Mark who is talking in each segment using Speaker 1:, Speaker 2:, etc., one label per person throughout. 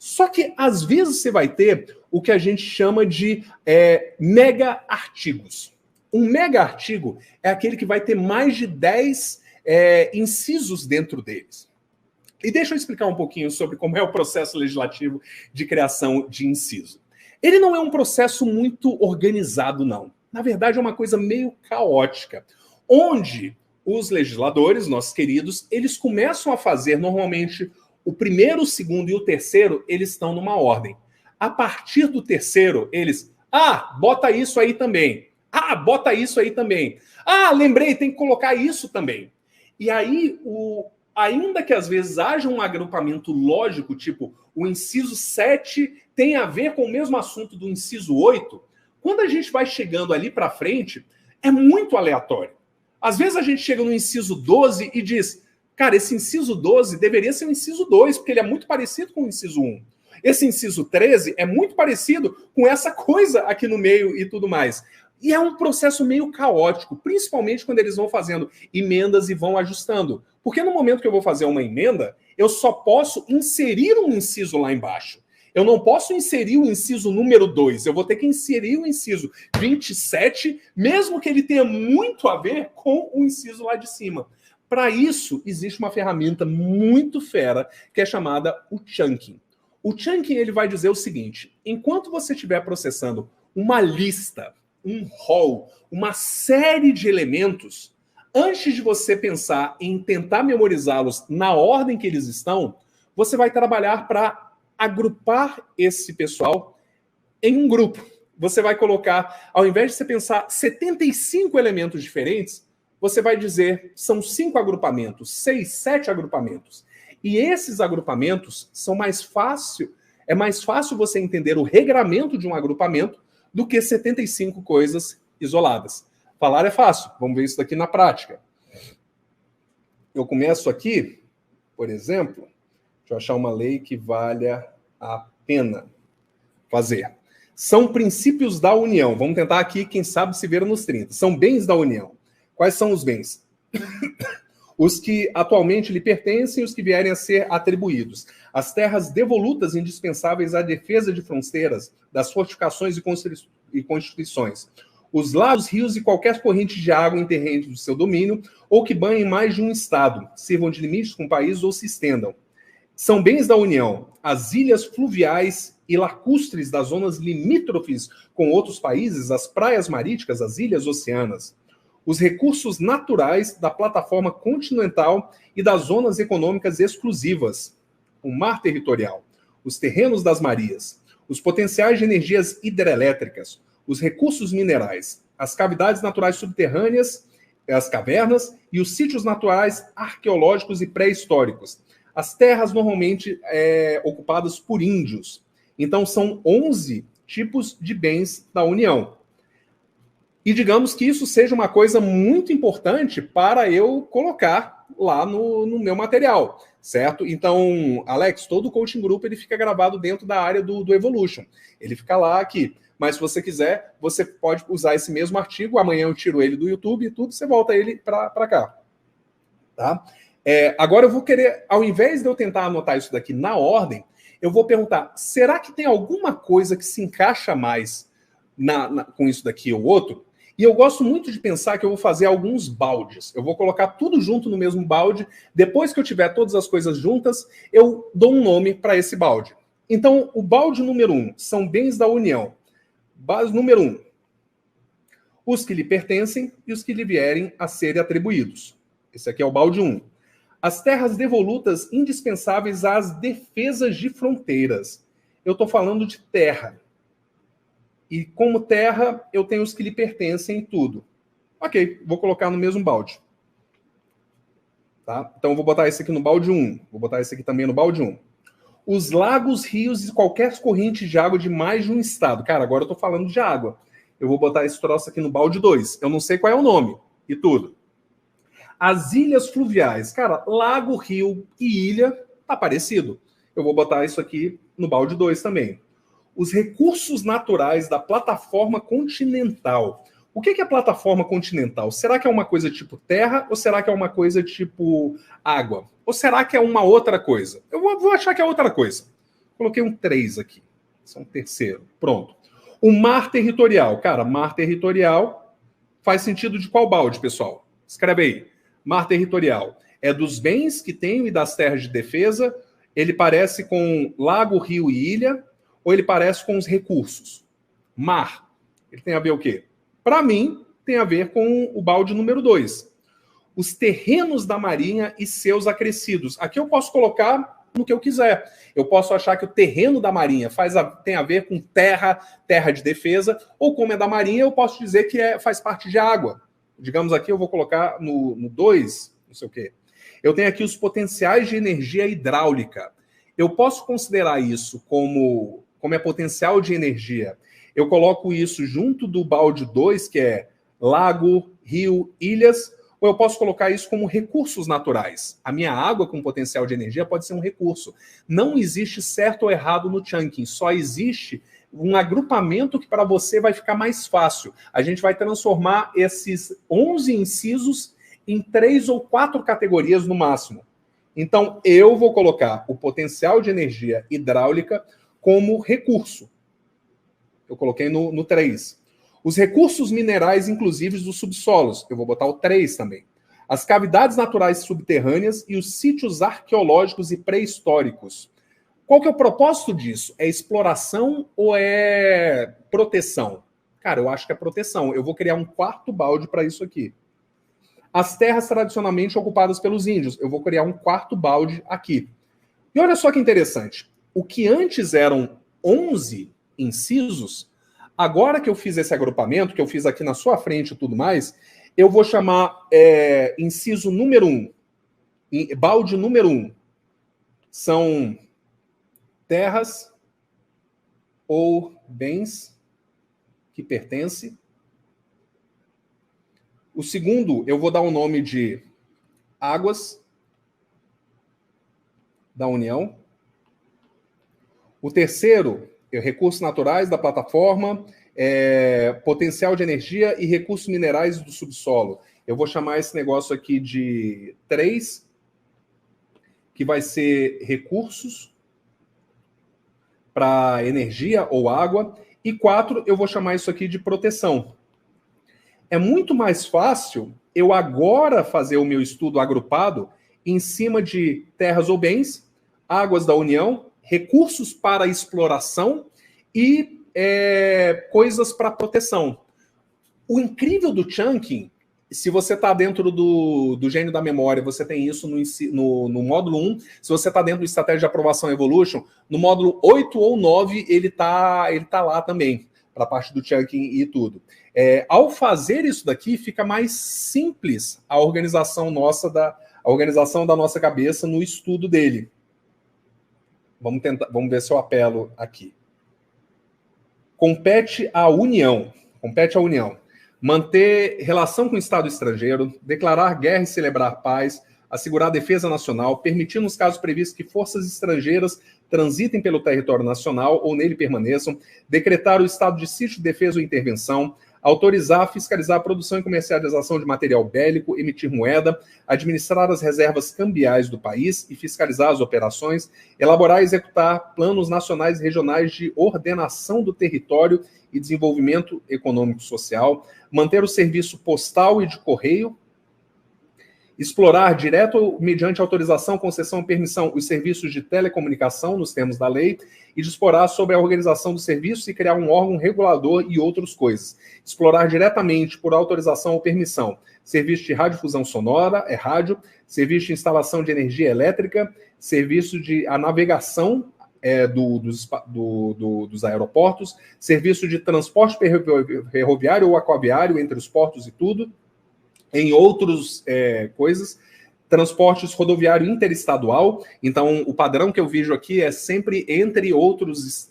Speaker 1: Só que, às vezes, você vai ter o que a gente chama de mega artigos. Um mega artigo é aquele que vai ter mais de 10 incisos dentro deles. E deixa eu explicar um pouquinho sobre como é o processo legislativo de criação de inciso. Ele não é um processo muito organizado, não. Na verdade, é uma coisa meio caótica, onde os legisladores, nossos queridos, eles começam a fazer, normalmente, o primeiro, o segundo e o terceiro, eles estão numa ordem. A partir do terceiro, eles... bota isso aí também. Bota isso aí também. Lembrei, tem que colocar isso também. E aí, ainda que às vezes haja um agrupamento lógico, tipo, o inciso 7 tem a ver com o mesmo assunto do inciso 8, quando a gente vai chegando ali para frente, é muito aleatório. Às vezes a gente chega no inciso 12 e diz, cara, esse inciso 12 deveria ser o inciso 2, porque ele é muito parecido com o inciso 1. Esse inciso 13 é muito parecido com essa coisa aqui no meio e tudo mais. E é um processo meio caótico, principalmente quando eles vão fazendo emendas e vão ajustando. Porque no momento que eu vou fazer uma emenda, eu só posso inserir um inciso lá embaixo. Eu não posso inserir o inciso número 2. Eu vou ter que inserir o inciso 27, mesmo que ele tenha muito a ver com o inciso lá de cima. Para isso, existe uma ferramenta muito fera, que é chamada o chunking. O chunking, ele vai dizer o seguinte, enquanto você estiver processando uma lista, um rol, uma série de elementos, antes de você pensar em tentar memorizá-los na ordem que eles estão, você vai trabalhar para agrupar esse pessoal em um grupo. Você vai colocar, ao invés de você pensar 75 elementos diferentes, você vai dizer, são 5 agrupamentos, 6, 7 agrupamentos. E esses agrupamentos são mais fácil, é mais fácil você entender o regramento de um agrupamento do que 75 coisas isoladas. Falar é fácil, vamos ver isso daqui na prática. Eu começo aqui, por exemplo, deixa eu achar uma lei que valha a pena fazer. São princípios da União. Vamos tentar aqui, quem sabe, se ver nos 30. São bens da União. Quais são os bens? Os que atualmente lhe pertencem e os que vierem a ser atribuídos. As terras devolutas indispensáveis à defesa de fronteiras, das fortificações e constituições. Os lagos, rios e qualquer corrente de água em terreno do seu domínio ou que banhem mais de um estado, sirvam de limites com o país ou se estendam. São bens da União as ilhas fluviais e lacustres das zonas limítrofes com outros países, as praias marítimas, as ilhas oceanas, os recursos naturais da plataforma continental e das zonas econômicas exclusivas, o mar territorial, os terrenos das marias, os potenciais de energias hidrelétricas, os recursos minerais, as cavidades naturais subterrâneas, as cavernas e os sítios naturais arqueológicos e pré-históricos, as terras normalmente ocupadas por índios. Então, são 11 tipos de bens da União. E digamos que isso seja uma coisa muito importante para eu colocar lá no meu material, certo? Então, Alex, todo o Coaching Group ele fica gravado dentro da área do Evolution. Ele fica lá aqui. Mas se você quiser, você pode usar esse mesmo artigo. Amanhã eu tiro ele do YouTube e tudo, você volta ele para cá. Tá? Agora eu vou querer, ao invés de eu tentar anotar isso daqui na ordem, eu vou perguntar, será que tem alguma coisa que se encaixa mais com isso daqui ou outro? E eu gosto muito de pensar que eu vou fazer alguns baldes. Eu vou colocar tudo junto no mesmo balde. Depois que eu tiver todas as coisas juntas, eu dou um nome para esse balde. Então, o balde número 1 são bens da União. Base número 1. Os que lhe pertencem e os que lhe vierem a serem atribuídos. Esse aqui é o balde 1. As terras devolutas indispensáveis às defesas de fronteiras. Eu estou falando de terra. E como terra, eu tenho os que lhe pertencem e tudo. Ok, vou colocar no mesmo balde. Tá? Então, eu vou botar esse aqui no balde 1. Vou botar esse aqui também no balde 1. Os lagos, rios e qualquer corrente de água de mais de um estado. Cara, agora eu estou falando de água. Eu vou botar esse troço aqui no balde 2. Eu não sei qual é o nome e tudo. As ilhas fluviais. Cara, lago, rio e ilha tá parecido. Eu vou botar isso aqui no balde 2 também. Os recursos naturais da plataforma continental. O que é plataforma continental? Será que é uma coisa tipo terra ou será que é uma coisa tipo água? Ou será que é uma outra coisa? Eu vou achar que é outra coisa. Coloquei um 3 aqui. Esse é um terceiro. Pronto. O mar territorial. Cara, mar territorial faz sentido de qual balde, pessoal? Escreve aí. Mar territorial. É dos bens que tenho e das terras de defesa. Ele parece com lago, rio e ilha, ou ele parece com os recursos? Mar. Ele tem a ver o quê? Para mim, tem a ver com o balde número 2. Os terrenos da Marinha e seus acrescidos. Aqui eu posso colocar no que eu quiser. Eu posso achar que o terreno da Marinha tem a ver com terra de defesa, ou como é da Marinha, eu posso dizer que faz parte de água. Digamos aqui, eu vou colocar no 2, não sei o quê. Eu tenho aqui os potenciais de energia hidráulica. Eu posso considerar isso como é potencial de energia. Eu coloco isso junto do balde 2, que é lago, rio, ilhas, ou eu posso colocar isso como recursos naturais. A minha água com potencial de energia pode ser um recurso. Não existe certo ou errado no chunking, só existe um agrupamento que para você vai ficar mais fácil. A gente vai transformar esses 11 incisos em 3 ou 4 categorias no máximo. Então, eu vou colocar o potencial de energia hidráulica como recurso. Eu coloquei no 3. Os recursos minerais, inclusive dos subsolos. Eu vou botar o 3 também. As cavidades naturais subterrâneas e os sítios arqueológicos e pré-históricos. Qual que é o propósito disso? É exploração ou é proteção? Cara, eu acho que é proteção. Eu vou criar um quarto balde para isso aqui. As terras tradicionalmente ocupadas pelos índios. Eu vou criar um quarto balde aqui. E olha só que interessante. O que antes eram 11 incisos, agora que eu fiz esse agrupamento, que eu fiz aqui na sua frente e tudo mais, eu vou chamar inciso número 1, balde número 1. São terras ou bens que pertencem. O segundo, eu vou dar o nome de águas da União. O terceiro, recursos naturais da plataforma, potencial de energia e recursos minerais do subsolo. Eu vou chamar esse negócio aqui de 3, que vai ser recursos para energia ou água. E 4, eu vou chamar isso aqui de proteção. É muito mais fácil eu agora fazer o meu estudo agrupado em cima de terras ou bens, águas da União, recursos para exploração e coisas para proteção. O incrível do chunking, se você está dentro do gênio da memória, você tem isso no módulo 1. Se você está dentro do Estratégia de Aprovação Evolution, no módulo 8 ou 9, ele tá lá também, para a parte do chunking e tudo. Ao fazer isso daqui, fica mais simples a organização da nossa cabeça no estudo dele. Vamos ver se eu apelo aqui. Compete à União. Manter relação com o Estado estrangeiro, declarar guerra e celebrar paz, assegurar a defesa nacional, permitir, nos casos previstos, que forças estrangeiras transitem pelo território nacional ou nele permaneçam, decretar o estado de sítio, defesa ou intervenção, autorizar, fiscalizar a produção e comercialização de material bélico, emitir moeda, administrar as reservas cambiais do país e fiscalizar as operações, elaborar e executar planos nacionais e regionais de ordenação do território e desenvolvimento econômico-social, manter o serviço postal e de correio, explorar direto ou mediante autorização, concessão ou permissão os serviços de telecomunicação nos termos da lei e disporá sobre a organização dos serviços e criar um órgão regulador e outras coisas. Explorar diretamente por autorização ou permissão serviço de radiodifusão sonora, rádio, serviço de instalação de energia elétrica, serviço de a navegação dos aeroportos, serviço de transporte ferroviário ou aquaviário entre os portos e tudo, em outras coisas, transportes rodoviário interestadual. Então, o padrão que eu vejo aqui é sempre entre outros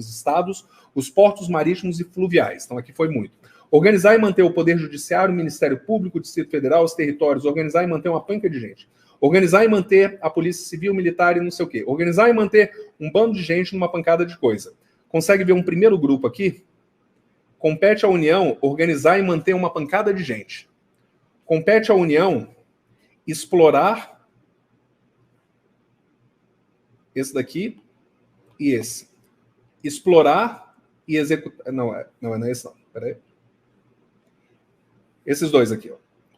Speaker 1: estados, os portos marítimos e fluviais. Então, aqui foi muito. Organizar e manter o Poder Judiciário, o Ministério Público, o Distrito Federal, os territórios. Organizar e manter uma panca de gente. Organizar e manter a Polícia Civil, Militar e não sei o quê. Organizar e manter um bando de gente numa pancada de coisa. Consegue ver um primeiro grupo aqui? Compete à União organizar e manter uma pancada de gente. Compete à União explorar esse daqui e esse. Explorar e executar... Não é esse não. Peraí. Esses dois aqui, ó.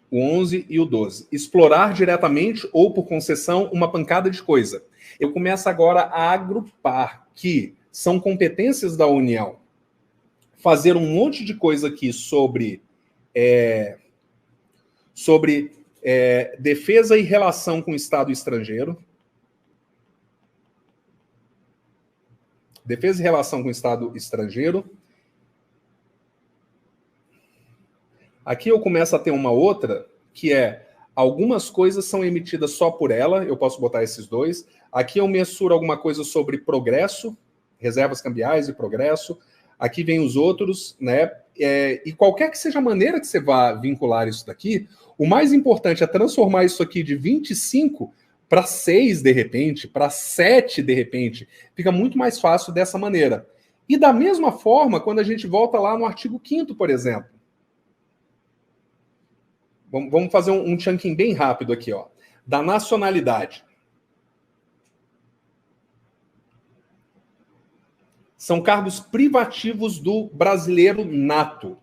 Speaker 1: O 11 e o 12. Explorar diretamente ou por concessão uma pancada de coisa. Eu começo agora a agrupar que são competências da União. Fazer um monte de coisa aqui sobre defesa e relação com o Estado estrangeiro. Defesa e relação com o Estado estrangeiro. Aqui eu começo a ter uma outra, que é algumas coisas são emitidas só por ela, eu posso botar esses dois. Aqui eu mensuro alguma coisa sobre progresso, reservas cambiais e progresso. Aqui vem os outros, né? E qualquer que seja a maneira que você vá vincular isso daqui, o mais importante é transformar isso aqui de 25 para 6, de repente, para 7, de repente. Fica muito mais fácil dessa maneira. E da mesma forma, quando a gente volta lá no artigo 5º, por exemplo. Vamos fazer um chunking bem rápido aqui, ó. Da nacionalidade. São cargos privativos do brasileiro nato.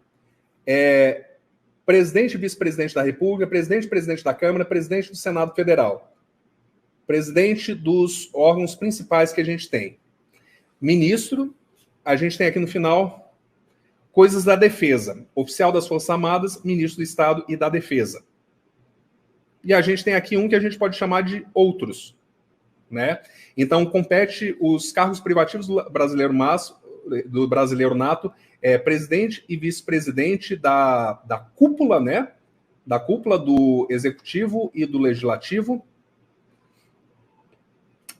Speaker 1: Presidente e vice-presidente da República, presidente e presidente da Câmara, presidente do Senado Federal. Presidente dos órgãos principais que a gente tem. Ministro, a gente tem aqui no final... Coisas da defesa. Oficial das Forças Armadas, ministro do Estado e da Defesa. E a gente tem aqui um que a gente pode chamar de outros. Né? Então, compete os cargos privativos do brasileiro nato, presidente e vice-presidente da cúpula, né? Da cúpula do Executivo e do Legislativo.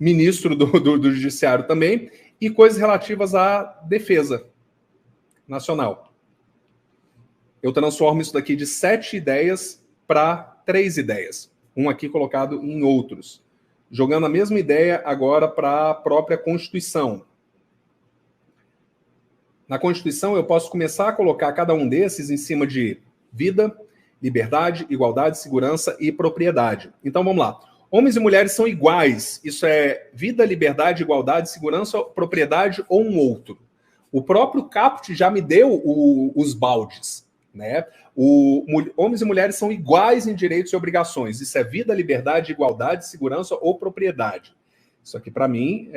Speaker 1: Ministro do Judiciário também. E coisas relativas à defesa nacional. Eu transformo isso daqui de 7 ideias para 3 ideias. Um aqui colocado em outros. Jogando a mesma ideia agora para a própria Constituição. Na Constituição eu posso começar a colocar cada um desses em cima de vida, liberdade, igualdade, segurança e propriedade. Então vamos lá. Homens e mulheres são iguais. Isso é vida, liberdade, igualdade, segurança, propriedade ou um outro. O próprio caput já me deu os baldes, né? Homens e mulheres são iguais em direitos e obrigações. Isso é vida, liberdade, igualdade, segurança ou propriedade. Isso aqui, para mim,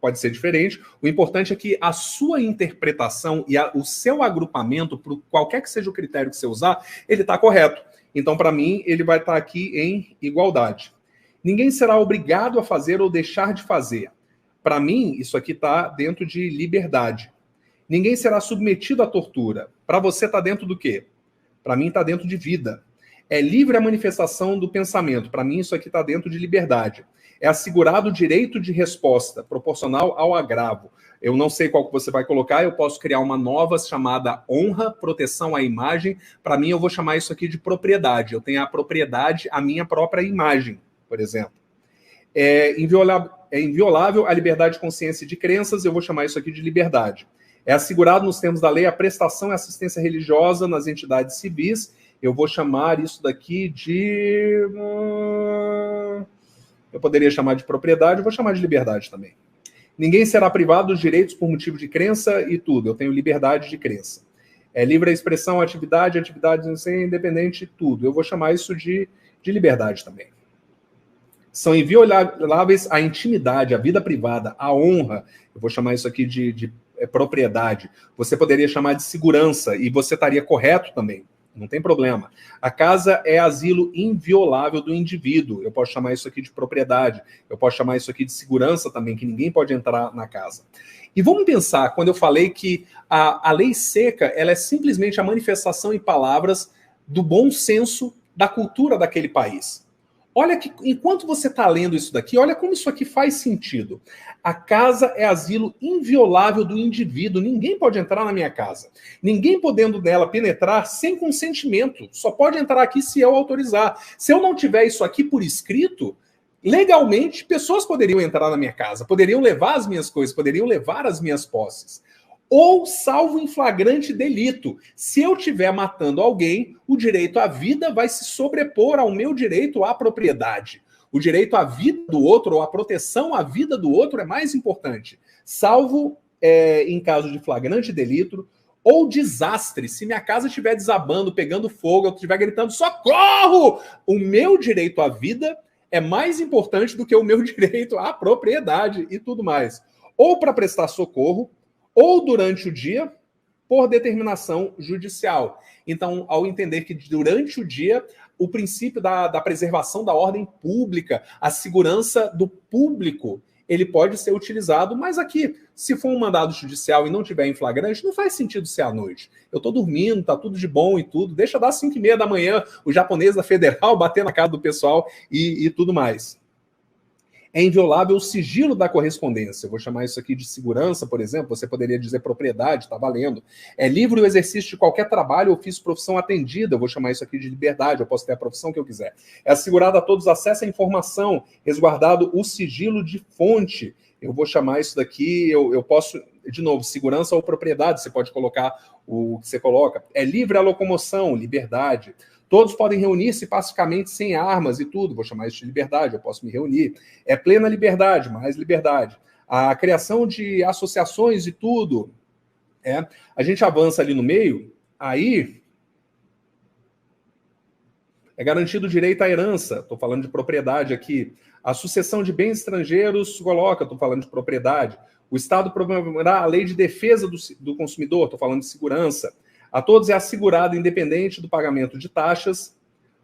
Speaker 1: pode ser diferente. O importante é que a sua interpretação e o seu agrupamento, por qualquer que seja o critério que você usar, ele está correto. Então, para mim, ele vai estar aqui em igualdade. Ninguém será obrigado a fazer ou deixar de fazer. Para mim, isso aqui está dentro de liberdade. Ninguém será submetido à tortura. Para você está dentro do quê? Para mim está dentro de vida. É livre a manifestação do pensamento. Para mim isso aqui está dentro de liberdade. É assegurado o direito de resposta, proporcional ao agravo. Eu não sei qual que você vai colocar, eu posso criar uma nova chamada honra, proteção à imagem. Para mim eu vou chamar isso aqui de propriedade. Eu tenho a propriedade, a minha própria imagem, por exemplo. É inviolável a liberdade de consciência e de crenças, eu vou chamar isso aqui de liberdade. É assegurado nos termos da lei a prestação e assistência religiosa nas entidades civis. Eu vou chamar isso daqui de... Eu poderia chamar de propriedade, eu vou chamar de liberdade também. Ninguém será privado dos direitos por motivo de crença e tudo. Eu tenho liberdade de crença. É livre a expressão, atividade independente, tudo. Eu vou chamar isso de liberdade também. São invioláveis a intimidade, a vida privada, a honra. Eu vou chamar isso aqui de propriedade. Você poderia chamar de segurança e você estaria correto também. Não tem problema. A casa é asilo inviolável do indivíduo. Eu posso chamar isso aqui de propriedade. Eu posso chamar isso aqui de segurança também, que ninguém pode entrar na casa. E vamos pensar, quando eu falei que a lei seca, ela é simplesmente a manifestação em palavras do bom senso da cultura daquele país. Olha que, enquanto você está lendo isso daqui, olha como isso aqui faz sentido. A casa é asilo inviolável do indivíduo. Ninguém pode entrar na minha casa. Ninguém podendo nela penetrar sem consentimento. Só pode entrar aqui se eu autorizar. Se eu não tiver isso aqui por escrito, legalmente, pessoas poderiam entrar na minha casa, poderiam levar as minhas coisas, poderiam levar as minhas posses. Ou salvo em flagrante delito. Se eu estiver matando alguém, o direito à vida vai se sobrepor ao meu direito à propriedade. O direito à vida do outro, ou a proteção à vida do outro é mais importante. salvo em caso de flagrante delito ou desastre. Se minha casa estiver desabando, pegando fogo, eu estiver gritando socorro, o meu direito à vida é mais importante do que o meu direito à propriedade e tudo mais. Ou para prestar socorro, ou durante o dia, por determinação judicial. Então, ao entender que durante o dia, o princípio da preservação da ordem pública, a segurança do público, ele pode ser utilizado, mas aqui, se for um mandado judicial e não tiver em flagrante, não faz sentido ser à noite. Eu estou dormindo, tá tudo de bom e tudo, deixa dar 5h30 da manhã, o japonês da Federal bater na casa do pessoal e tudo mais. É inviolável o sigilo da correspondência. Eu vou chamar isso aqui de segurança, por exemplo. Você poderia dizer propriedade, está valendo. É livre o exercício de qualquer trabalho, ofício, profissão atendida. Eu vou chamar isso aqui de liberdade. Eu posso ter a profissão que eu quiser. É assegurado a todos acesso à informação, resguardado o sigilo de fonte. Eu vou chamar isso daqui, eu posso, de novo, segurança ou propriedade. Você pode colocar o que você coloca. É livre a locomoção, liberdade. Todos podem reunir-se pacificamente sem armas e tudo. Vou chamar isso de liberdade, eu posso me reunir. É plena liberdade, mais liberdade. A criação de associações e tudo. A gente avança ali no meio, aí é garantido o direito à herança. Estou falando de propriedade aqui. A sucessão de bens estrangeiros, coloca, estou falando de propriedade. O Estado promoverá a lei de defesa do consumidor, estou falando de segurança. A todos é assegurado, independente do pagamento de taxas,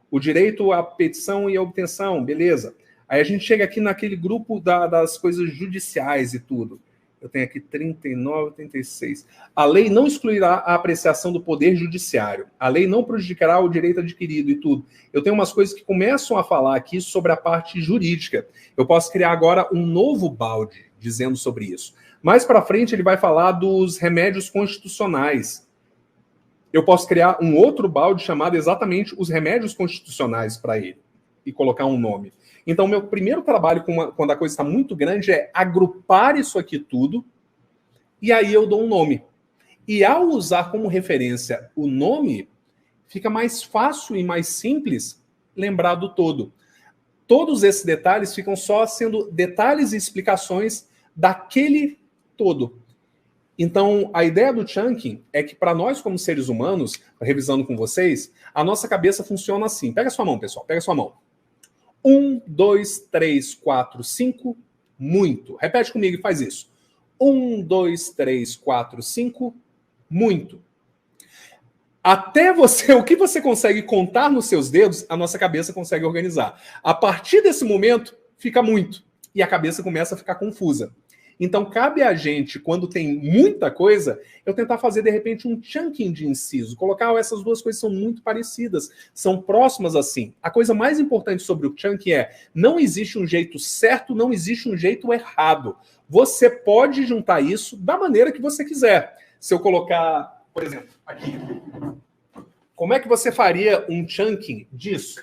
Speaker 1: o direito à petição e à obtenção, beleza. Aí a gente chega aqui naquele grupo das coisas judiciais e tudo. Eu tenho aqui 39, 36. A lei não excluirá a apreciação do poder judiciário. A lei não prejudicará o direito adquirido e tudo. Eu tenho umas coisas que começam a falar aqui sobre a parte jurídica. Eu posso criar agora um novo balde dizendo sobre isso. Mais para frente ele vai falar dos remédios constitucionais. Eu posso criar um outro balde chamado exatamente os remédios constitucionais para ele e colocar um nome. Então, meu primeiro trabalho quando a coisa está muito grande é agrupar isso aqui tudo e aí eu dou um nome. E ao usar como referência o nome, fica mais fácil e mais simples lembrar do todo. Todos esses detalhes ficam só sendo detalhes e explicações daquele todo. Então, a ideia do chunking é que para nós, como seres humanos, revisando com vocês, a nossa cabeça funciona assim. Pega sua mão, pessoal, pega sua mão. 1, 2, 3, 4, 5, muito. Repete comigo e faz isso. 1, 2, 3, 4, 5, muito. Até você, o que você consegue contar nos seus dedos, a nossa cabeça consegue organizar. A partir desse momento, fica muito. E a cabeça começa a ficar confusa. Então, cabe a gente, quando tem muita coisa, eu tentar fazer, de repente, um chunking de inciso. Colocar essas duas coisas são muito parecidas, são próximas assim. A coisa mais importante sobre o chunking é, não existe um jeito certo, não existe um jeito errado. Você pode juntar isso da maneira que você quiser. Se eu colocar, por exemplo, aqui, como é que você faria um chunking disso?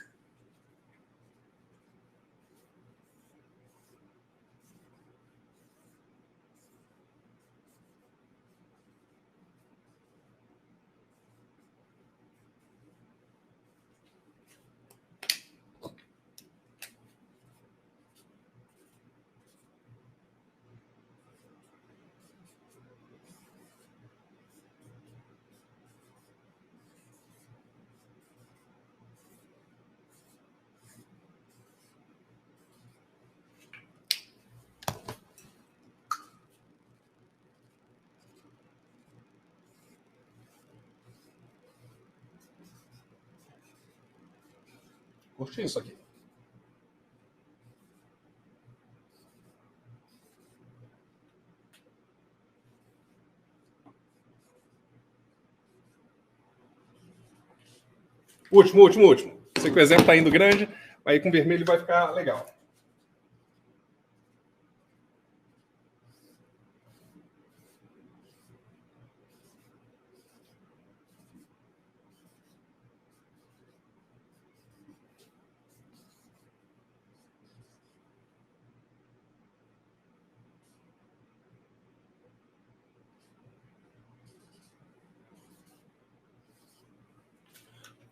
Speaker 1: Curti isso aqui. Último. Sei que o exemplo está indo grande, aí com vermelho vai ficar legal.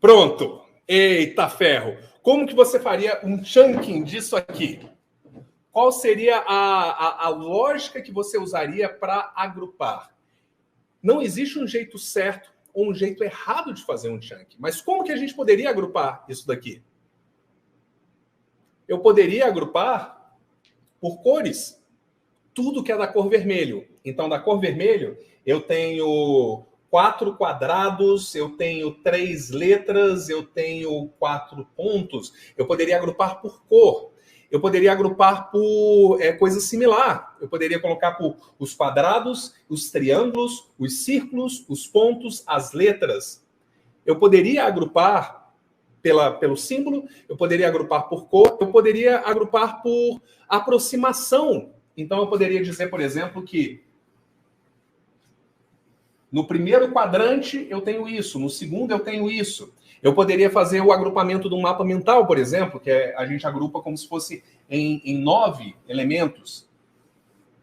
Speaker 1: Pronto. Eita ferro. Como que você faria um chunking disso aqui? qual seria a lógica que você usaria para agrupar? Não existe um jeito certo ou um jeito errado de fazer um chunk. Mas como que a gente poderia agrupar isso daqui? Eu poderia agrupar por cores. Tudo que é da cor vermelho. Então, da cor vermelho, eu tenho 4 quadrados, eu tenho 3 letras, eu tenho 4 pontos. Eu poderia agrupar por cor. Eu poderia agrupar por coisa similar. Eu poderia colocar por os quadrados, os triângulos, os círculos, os pontos, as letras. Eu poderia agrupar pelo símbolo, eu poderia agrupar por cor, eu poderia agrupar por aproximação. Então, eu poderia dizer, por exemplo, que no primeiro quadrante eu tenho isso, no segundo eu tenho isso. Eu poderia fazer o agrupamento do mapa mental, por exemplo, que a gente agrupa como se fosse em 9 elementos.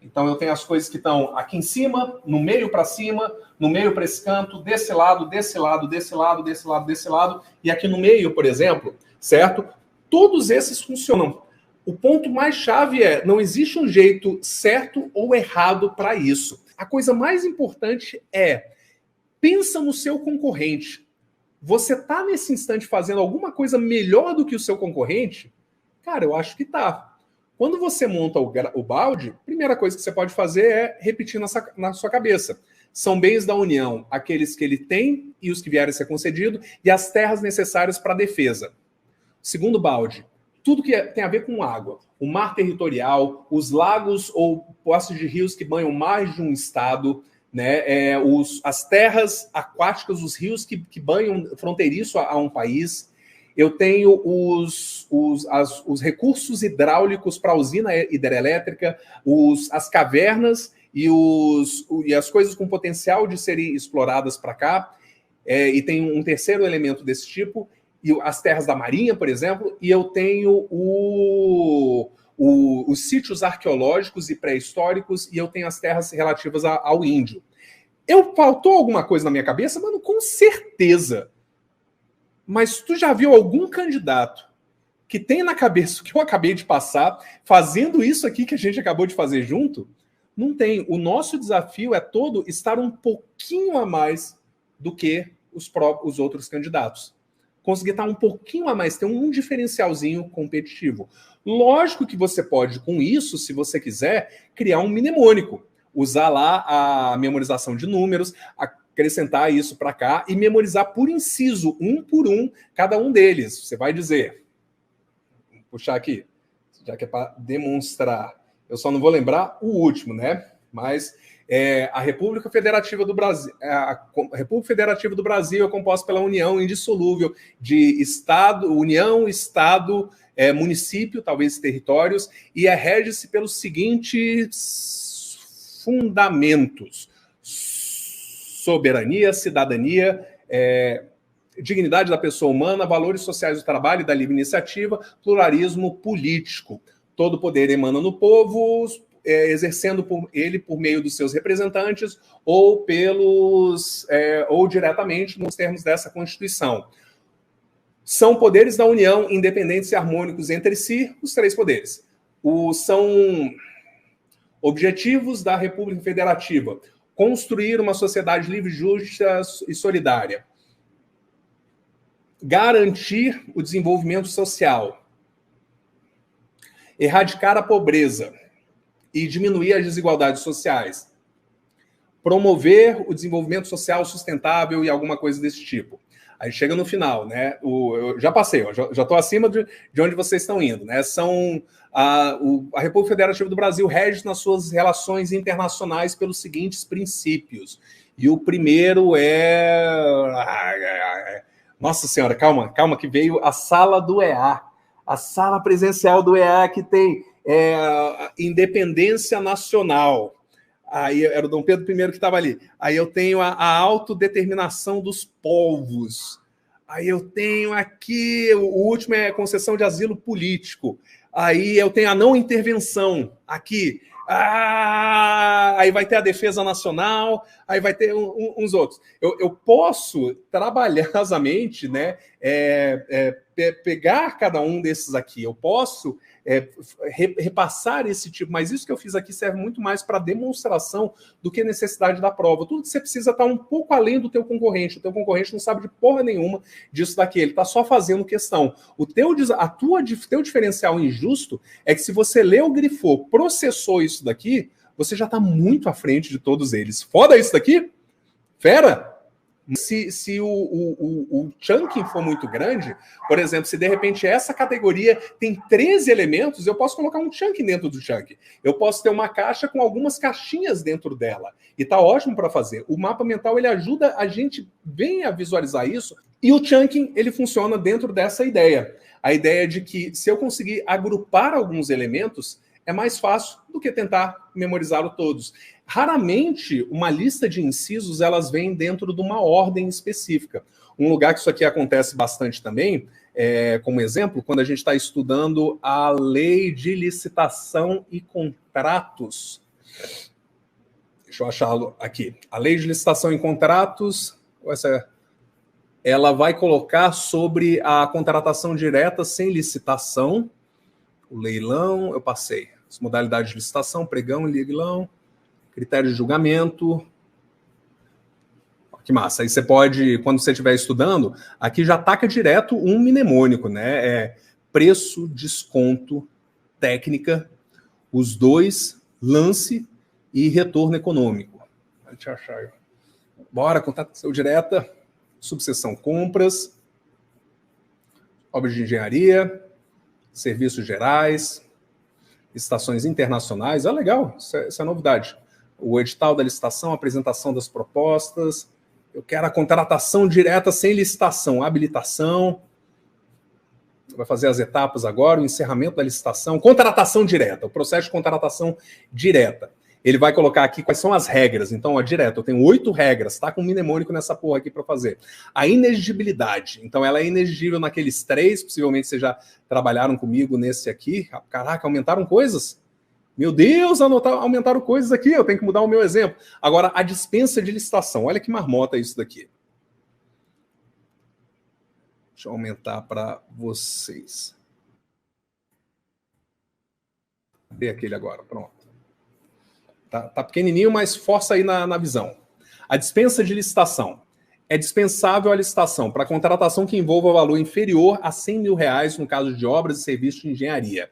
Speaker 1: Então, eu tenho as coisas que estão aqui em cima, no meio para cima, no meio para esse canto, desse lado, desse lado, desse lado, desse lado, desse lado, e aqui no meio, por exemplo, certo? Todos esses funcionam. O ponto mais chave é, não existe um jeito certo ou errado para isso. A coisa mais importante é, pensa no seu concorrente. Você está nesse instante fazendo alguma coisa melhor do que o seu concorrente? Cara, eu acho que tá. Quando você monta o balde, a primeira coisa que você pode fazer é repetir na sua cabeça. São bens da União, aqueles que ele tem e os que vierem a ser concedidos, e as terras necessárias para a defesa. Segundo balde, tudo que tem a ver com água. O mar territorial, os lagos ou poços de rios que banham mais de um estado, né? As terras aquáticas, os rios que banham fronteiriço a um país. Eu tenho os recursos hidráulicos para a usina hidrelétrica, as cavernas e as coisas com potencial de serem exploradas para cá. E tem um terceiro elemento desse tipo, e as terras da Marinha, por exemplo, e eu tenho os sítios arqueológicos e pré-históricos, e eu tenho as terras relativas ao índio. Faltou alguma coisa na minha cabeça? Mano, com certeza. Mas tu já viu algum candidato que tem na cabeça o que eu acabei de passar, fazendo isso aqui que a gente acabou de fazer junto? Não tem. O nosso desafio é todo estar um pouquinho a mais do que os outros candidatos. Conseguir estar um pouquinho a mais, ter um diferencialzinho competitivo. Lógico que você pode, com isso, se você quiser, criar um mnemônico. Usar lá a memorização de números, acrescentar isso para cá e memorizar por inciso, um por um, cada um deles. Você vai dizer, vou puxar aqui, já que é para demonstrar. Eu só não vou lembrar o último, né? Mas a República Federativa do Brasil, a República Federativa do Brasil é composta pela união indissolúvel de Estado, União, Estado, município, talvez territórios, e rege-se pelos seguintes fundamentos: soberania, cidadania, dignidade da pessoa humana, valores sociais do trabalho e da livre iniciativa, pluralismo político. Todo poder emana no povo, exercendo ele por meio dos seus representantes ou ou diretamente nos termos dessa Constituição. São poderes da União, independentes e harmônicos entre si, os 3 poderes. São objetivos da República Federativa: construir uma sociedade livre, justa e solidária, garantir o desenvolvimento social, erradicar a pobreza e diminuir as desigualdades sociais, promover o desenvolvimento social sustentável e alguma coisa desse tipo. Aí chega no final, né? Eu já passei, já estou acima de onde vocês estão indo, né? A República Federativa do Brasil rege nas suas relações internacionais pelos seguintes princípios. E o primeiro Nossa Senhora, calma, que veio a sala do EA. A sala presencial do EA que tem independência nacional. Aí era o Dom Pedro I que estava ali. Aí eu tenho a autodeterminação dos povos. Aí eu tenho aqui, o último é a concessão de asilo político. Aí eu tenho a não intervenção aqui. Aí vai ter a defesa nacional, aí vai ter uns outros. Eu posso trabalhosamente, né, pegar cada um desses aqui, eu posso repassar esse tipo, mas isso que eu fiz aqui serve muito mais para demonstração do que necessidade da prova. Tudo que você precisa estar um pouco além do teu concorrente. O teu concorrente não sabe de porra nenhuma disso daqui, ele está só fazendo questão. O teu diferencial injusto é que se você leu, grifou, processou isso daqui, você já está muito à frente de todos eles. Foda isso daqui? Fera? Se o chunking for muito grande, por exemplo, se de repente essa categoria tem 13 elementos, eu posso colocar um chunking dentro do chunking. Eu posso ter uma caixa com algumas caixinhas dentro dela. E tá ótimo para fazer. O mapa mental, ele ajuda a gente bem a visualizar isso. E o chunking, ele funciona dentro dessa ideia. A ideia de que se eu conseguir agrupar alguns elementos, é mais fácil do que tentar memorizá-los todos. Raramente, uma lista de incisos, elas vêm dentro de uma ordem específica. Um lugar que isso aqui acontece bastante também, como exemplo, quando a gente está estudando a lei de licitação e contratos. Deixa eu achá-lo aqui. A lei de licitação e contratos, ela vai colocar sobre a contratação direta sem licitação, o leilão, eu passei. As modalidades de licitação, pregão e leilão, critérios de julgamento. Que massa. Aí você pode, quando você estiver estudando, aqui já taca direto um mnemônico, né? Preço, desconto, técnica, os dois, lance e retorno econômico. Deixa eu achar aí. Bora, contratação direta, subseção compras, obras de engenharia, serviços gerais, licitações internacionais. Legal, isso é novidade. O edital da licitação, a apresentação das propostas. Eu quero a contratação direta sem licitação, habilitação. Vai fazer as etapas agora, o encerramento da licitação, contratação direta, o processo de contratação direta. Ele vai colocar aqui quais são as regras. Então, direto, eu tenho 8 regras, tá? Com um mnemônico nessa porra aqui para fazer. A inexigibilidade. Então, ela é inexigível naqueles 3, possivelmente vocês já trabalharam comigo nesse aqui. Caraca, aumentaram coisas? Meu Deus, aumentaram coisas aqui, eu tenho que mudar o meu exemplo. Agora, a dispensa de licitação. Olha que marmota isso daqui. Deixa eu aumentar para vocês. Cadê aquele agora? Pronto. Tá pequenininho, mas força aí na visão. A dispensa de licitação. É dispensável a licitação para contratação que envolva valor inferior a R$100 mil, no caso de obras e serviços de engenharia.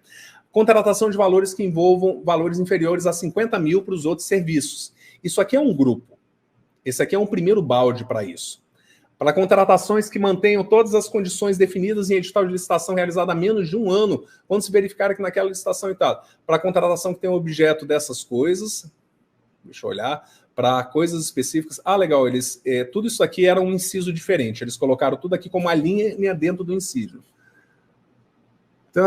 Speaker 1: Contratação de valores que envolvam valores inferiores a 50 mil para os outros serviços. Isso aqui é um grupo. Esse aqui é um primeiro balde para isso. Para contratações que mantenham todas as condições definidas em edital de licitação realizado há menos de 1 ano, quando se verificar que naquela licitação e tal. Para contratação que tem o objeto dessas coisas, deixa eu olhar, para coisas específicas. Legal, tudo isso aqui era um inciso diferente. Eles colocaram tudo aqui como uma linha dentro do inciso. Então,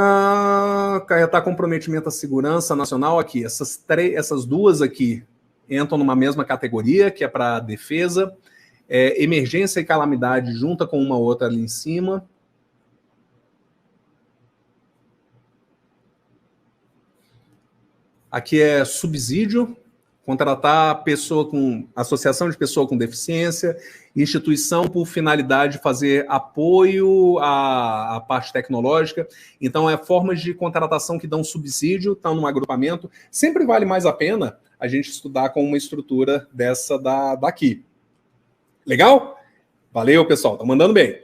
Speaker 1: acarretar comprometimento à segurança nacional aqui. Essas duas aqui entram numa mesma categoria, que é para defesa. Emergência e calamidade junta com uma outra ali em cima. Aqui é subsídio, contratar associação de pessoa com deficiência, instituição por finalidade de fazer apoio à parte tecnológica. Então, formas de contratação que dão subsídio, estão num agrupamento. Sempre vale mais a pena a gente estudar com uma estrutura dessa daqui. Legal? Valeu, pessoal. Estão mandando bem.